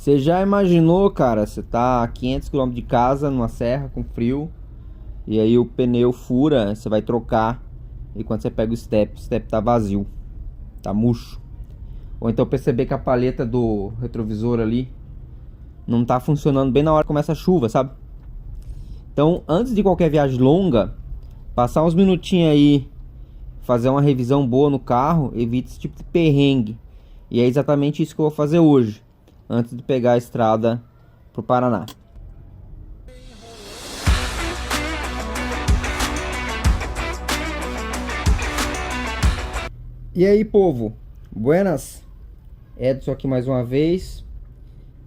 Você já imaginou, cara? Você tá a 500 km de casa, numa serra com frio, e aí o pneu fura, você vai trocar, e quando você pega o step tá vazio, tá murcho. Ou então perceber que a palheta do retrovisor ali não tá funcionando bem na hora que começa a chuva, sabe? Então, antes de qualquer viagem longa, passar uns minutinhos aí, fazer uma revisão boa no carro, evita esse tipo de perrengue. E é exatamente isso que eu vou fazer hoje, antes de pegar a estrada pro Paraná. E aí, povo? Buenas? Edson aqui mais uma vez.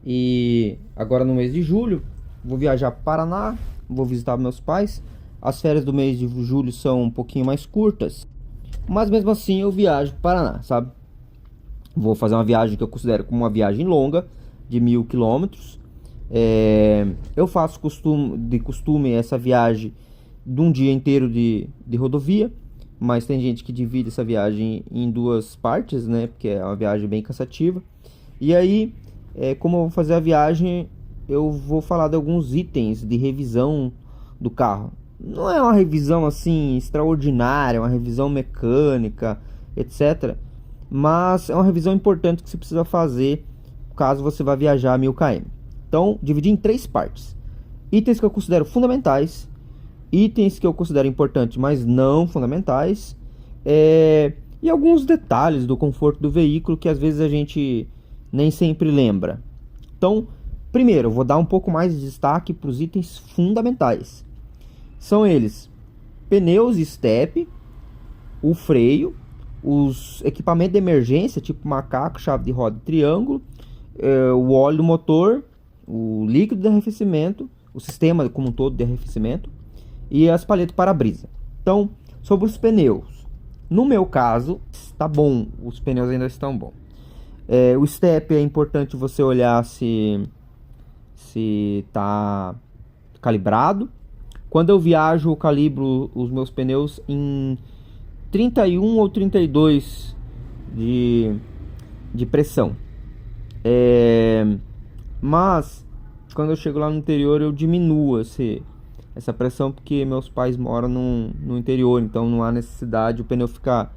E agora no mês de julho, vou viajar para o Paraná, vou visitar meus pais. As férias do mês de julho são um pouquinho mais curtas, mas mesmo assim eu viajo para o Paraná, sabe? Vou fazer uma viagem que eu considero como uma viagem longa, de 1.000 km. Eu faço de costume essa viagem de um dia inteiro de rodovia, mas tem gente que divide essa viagem em duas partes, né? Porque é uma viagem bem cansativa. E aí, como eu vou fazer a viagem, eu vou falar de alguns itens de revisão do carro. Não é uma revisão assim extraordinária, uma revisão mecânica, etc. Mas é uma revisão importante que você precisa fazer caso você vá viajar a 1.000 km. Então, dividi em três partes: itens que eu considero fundamentais, itens que eu considero importantes, mas não fundamentais, e alguns detalhes do conforto do veículo que às vezes a gente nem sempre lembra. Então, primeiro, eu vou dar um pouco mais de destaque para os itens fundamentais. São eles: pneus step, o freio, os equipamentos de emergência, tipo macaco, chave de roda e triângulo, o óleo do motor, o líquido de arrefecimento, o sistema como um todo de arrefecimento e as palhetas para-brisa. Então, sobre os pneus, no meu caso, está bom, os pneus ainda estão bons. O step é importante você olhar se está calibrado. Quando eu viajo, eu calibro os meus pneus em 31 ou 32 de pressão. Mas quando eu chego lá no interior, eu diminuo essa pressão, porque meus pais moram no interior, então não há necessidade, o pneu fica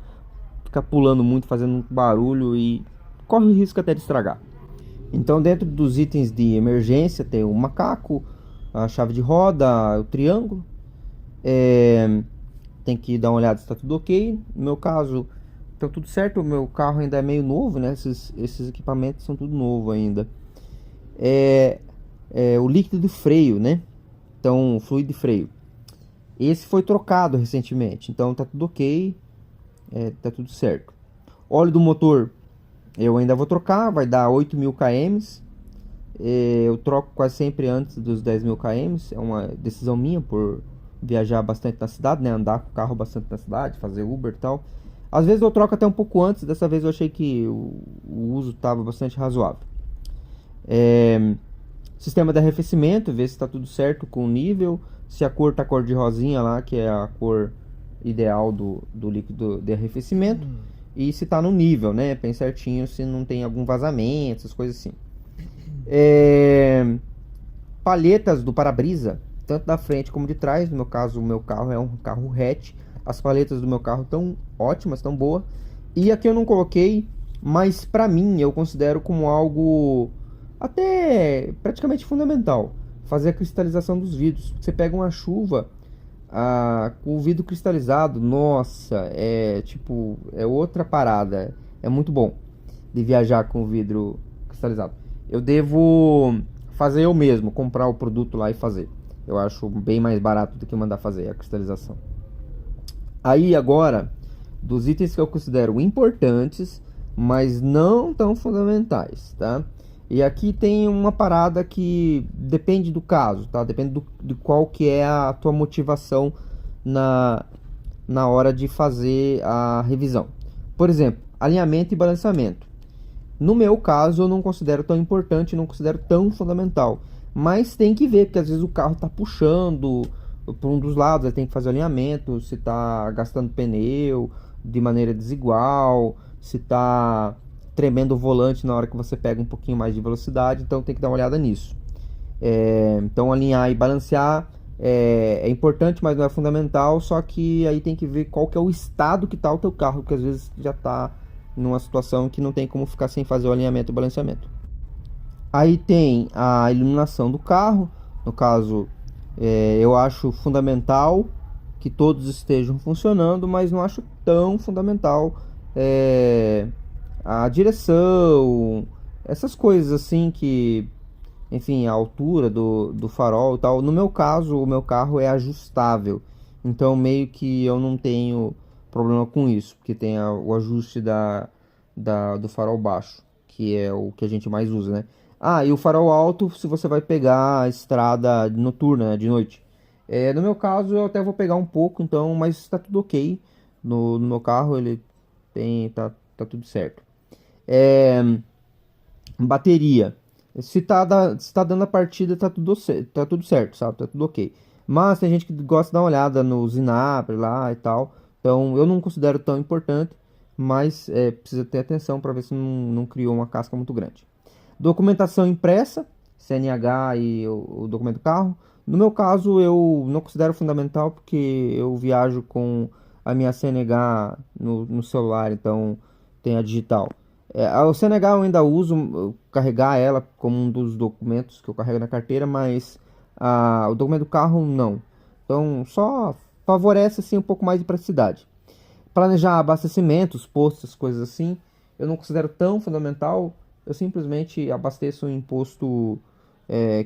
pulando muito, fazendo barulho e corre o risco até de estragar. Então, dentro dos itens de emergência tem o macaco, a chave de roda, o triângulo. Tem que dar uma olhada se está tudo ok. No meu caso, está tudo certo. O meu carro ainda é meio novo, né? Esses equipamentos são tudo novo ainda. O líquido de freio, né? Então, o fluido de freio, esse foi trocado recentemente, então tá tudo ok, tá tudo certo. Óleo do motor, eu ainda vou trocar, vai dar 8.000 km. Eu troco quase sempre antes dos 10.000 km. É uma decisão minha por viajar bastante na cidade, né? Andar com o carro bastante na cidade, fazer Uber e tal. Às vezes eu troco até um pouco antes, dessa vez eu achei que o uso estava bastante razoável. Sistema de arrefecimento, ver se está tudo certo com o nível, se a cor tá cor de rosinha lá, que é a cor ideal do líquido de arrefecimento, e se tá no nível, né, bem certinho, se não tem algum vazamento, essas coisas assim. Palhetas do para-brisa, tanto da frente como de trás. No meu caso, o meu carro é um carro hatch, as palhetas do meu carro estão ótimas, estão boas. E aqui eu não coloquei, mas pra mim eu considero como algo até praticamente fundamental, fazer a cristalização dos vidros. Você pega uma chuva com o vidro cristalizado, nossa, é outra parada. É muito bom de viajar com o vidro cristalizado. Eu devo fazer eu mesmo, comprar o produto lá e fazer. Eu acho bem mais barato do que mandar fazer a cristalização. Aí agora, dos itens que eu considero importantes, mas não tão fundamentais, tá? E aqui tem uma parada que depende do caso, tá? Depende de qual que é a tua motivação na hora de fazer a revisão. Por exemplo, alinhamento e balanceamento. No meu caso, eu não considero tão importante, não considero tão fundamental. Mas tem que ver, porque às vezes o carro está puxando por um dos lados, aí tem que fazer alinhamento, se está gastando pneu de maneira desigual, se está tremendo o volante na hora que você pega um pouquinho mais de velocidade, então tem que dar uma olhada nisso. Então alinhar e balancear é importante, mas não é fundamental, só que aí tem que ver qual que é o estado que está o teu carro, porque às vezes já está numa situação que não tem como ficar sem fazer o alinhamento e balanceamento. Aí tem a iluminação do carro, no caso, eu acho fundamental que todos estejam funcionando, mas não acho tão fundamental a direção, essas coisas assim que, enfim, a altura do farol e tal. No meu caso, o meu carro é ajustável, então meio que eu não tenho problema com isso, porque tem o ajuste do farol baixo, que é o que a gente mais usa, né? E o farol alto, se você vai pegar a estrada noturna, né, de noite. No meu caso, eu até vou pegar um pouco, então, mas está tudo ok. No meu carro, ele tá tudo certo. Bateria. Se tá dando a partida, tá tudo certo, sabe? Tá tudo ok. Mas tem gente que gosta de dar uma olhada no Zinap lá e tal. Então, eu não considero tão importante, mas precisa ter atenção para ver se não criou uma casca muito grande. Documentação impressa, CNH e o documento do carro. No meu caso, eu não considero fundamental porque eu viajo com a minha CNH no celular, então tem a digital. O CNH eu ainda uso carregar ela como um dos documentos que eu carrego na carteira, mas o documento do carro não. Então só favorece assim um pouco mais de praticidade. Planejar abastecimentos, postos, coisas assim, eu não considero tão fundamental. Eu simplesmente abasteço um imposto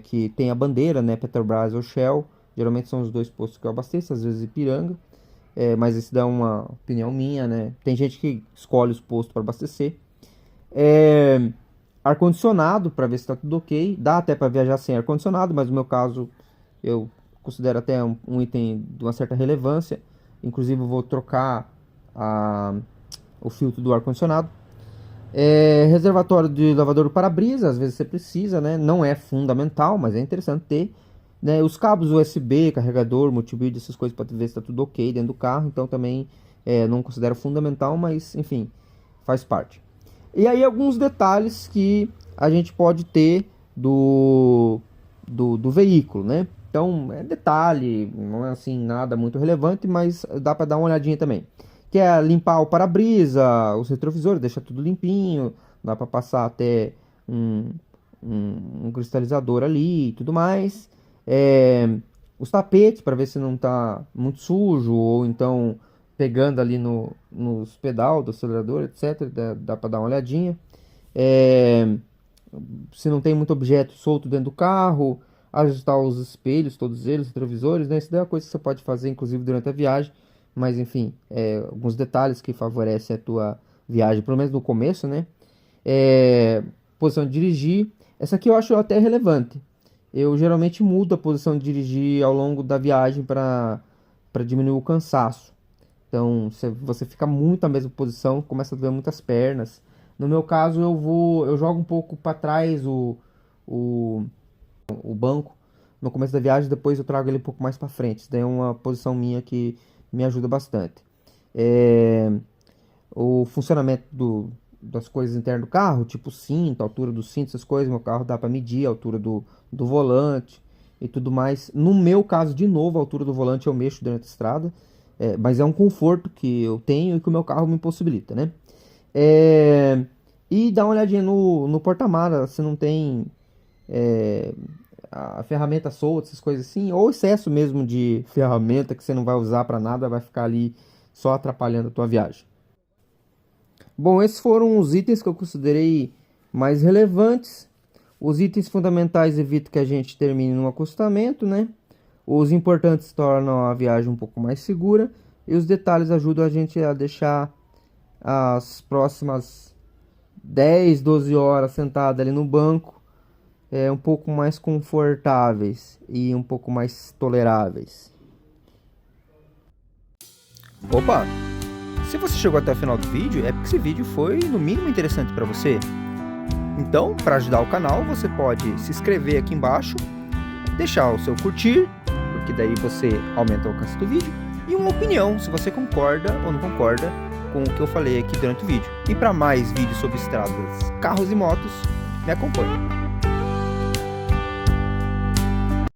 que tem a bandeira, né, Petrobras ou Shell. Geralmente são os dois postos que eu abasteço, às vezes Ipiranga. Mas isso dá uma opinião minha, né? Tem gente que escolhe os postos para abastecer. Ar-condicionado, para ver se está tudo ok. Dá até para viajar sem ar-condicionado, mas no meu caso eu considero até um item de uma certa relevância. Inclusive eu vou trocar o filtro do ar-condicionado. Reservatório de lavador do para-brisa, às vezes você precisa, né? Não é fundamental, mas é interessante ter, né? Os cabos USB, carregador, multivídeo, essas coisas para ver se está tudo ok dentro do carro. Então também não considero fundamental, mas enfim, faz parte. E aí alguns detalhes que a gente pode ter do veículo, né? Então é detalhe, não é assim nada muito relevante, mas dá para dar uma olhadinha também. Que é limpar o para-brisa, os retrovisores, deixar tudo limpinho, dá para passar até um cristalizador ali e tudo mais. Os tapetes para ver se não está muito sujo ou então pegando ali nos pedal do acelerador, etc. Dá para dar uma olhadinha. Se não tem muito objeto solto dentro do carro, ajustar os espelhos, todos eles, retrovisores, né? Isso daí é uma coisa que você pode fazer inclusive durante a viagem. Mas enfim, alguns detalhes que favorecem a tua viagem, pelo menos no começo, né? Posição de dirigir. Essa aqui eu acho até relevante. Eu geralmente mudo a posição de dirigir ao longo da viagem para diminuir o cansaço. Então, se você fica muito na mesma posição, começa a doer muitas pernas. No meu caso, eu jogo um pouco para trás o banco no começo da viagem, depois eu trago ele um pouco mais para frente. Isso daí é uma posição minha que me ajuda bastante. O funcionamento das coisas internas do carro, tipo cinto, a altura do cinto, essas coisas, meu carro dá para medir a altura do volante e tudo mais. No meu caso, de novo, a altura do volante eu mexo durante a estrada, mas é um conforto que eu tenho e que o meu carro me possibilita, né? E dá uma olhadinha no porta-mala, se não tem a ferramenta solta, essas coisas assim, ou excesso mesmo de ferramenta que você não vai usar para nada, vai ficar ali só atrapalhando a tua viagem. Bom, esses foram os itens que eu considerei mais relevantes. Os itens fundamentais evitam que a gente termine no acostamento, né? Os importantes tornam a viagem um pouco mais segura e os detalhes ajudam a gente a deixar as próximas 10, 12 horas sentado ali no banco um pouco mais confortáveis e um pouco mais toleráveis. Opa! Se você chegou até o final do vídeo, é porque esse vídeo foi no mínimo interessante para você. Então, para ajudar o canal, você pode se inscrever aqui embaixo, deixar o seu curtir, porque daí você aumenta o alcance do vídeo, e uma opinião, se você concorda ou não concorda com o que eu falei aqui durante o vídeo. E para mais vídeos sobre estradas, carros e motos, me acompanhe.